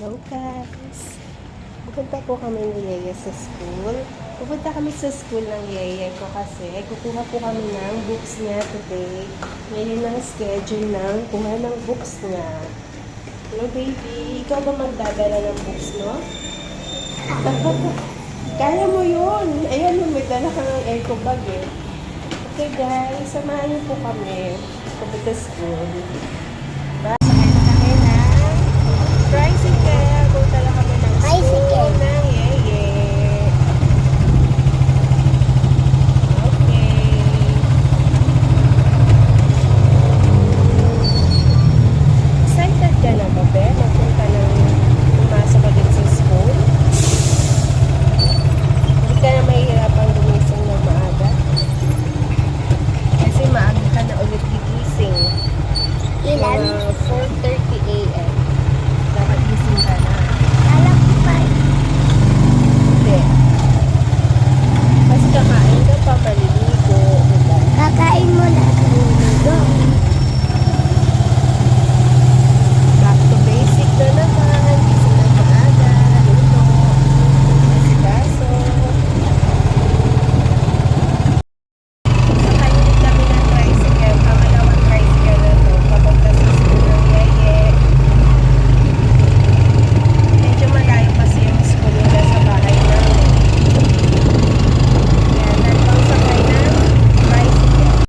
Hello guys! Pupunta po kami ni Yaya sa school. Pupunta kami sa school ng Yaya ko kasi kukuha po kami ng books niya today. Ngayon ang schedule ng kuha ng books niya. Hello baby! Ikaw ba magdadala ng books, no? Kaya mo yun! Ayan, may dala ka ng eco bag eh. Okay guys, samahan niyo po kami pupunta sa school. Tricycle. Punta lang kami ng school ng Yeye. Okay. Excited ka na ba, Be? Magpunta ng pumasok ka din sa school? Hindi ka na mahihirapang gumising ng maaga? Kasi maaga ka na ulit gigising. Ilan? 4:30 a.m. Dapat gising ka na. Alam ko pa. Hindi. Kasi kakain ka pa, maliligo. Diba? Kakain mo na. Go. Back to basic na naman. Gising ng maaga. Luto. Asikaso. Sakay ulit kami ng tricycle. Pangalawang tricycle na to. Papunta sa school ng Yeye. Medyo malayo kasi yung school nila sa bahay namin. Yan, dalawang sakay ng tricycle.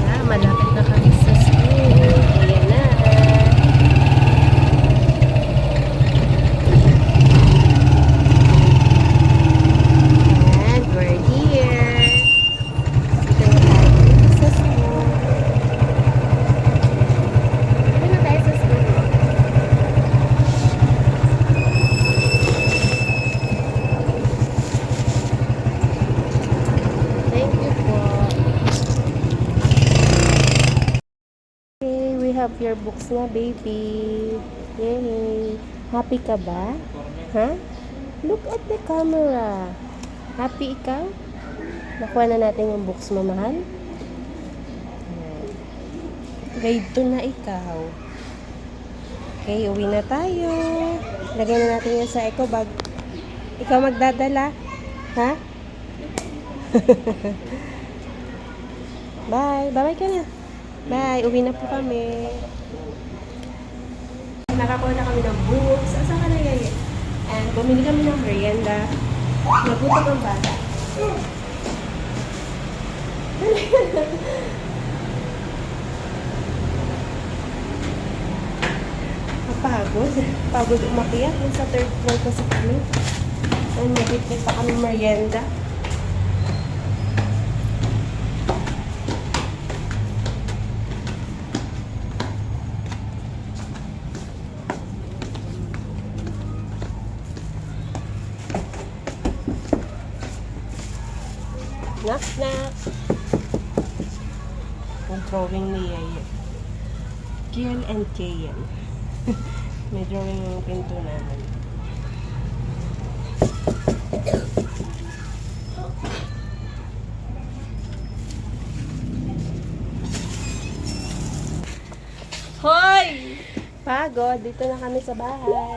Yan, malapit na kami sa school. Ayan na. And we're here. Dito na tayo sa school. Dito na tayo sa school. Thank you po. Okay, we have your books na, baby. Yay! Happy ka ba? Ha? Look at the camera. Happy ikaw? Nakuha na natin yung books mo, mahal. Ayan. Grade 2 na ikaw. Okay, uwi na tayo. Lagyan na natin yan sa eco bag. Ikaw magdadala? Ha? Bye. Bye-bye ka na. Bye. Uwi na po kami. Nakakuha na kami ng books. Asa ka na, Yaya? And bumili kami ng merienda. Nagutom ang bata. Napagod. Pagod umakyat. Sa third floor kasi kami. And nabit pa kami merienda. Knock, knock. Ang drawing ni Yaya. Kian and Kian. May drawing yung pinto namin. Hoy! Pagod. Dito na kami sa bahay.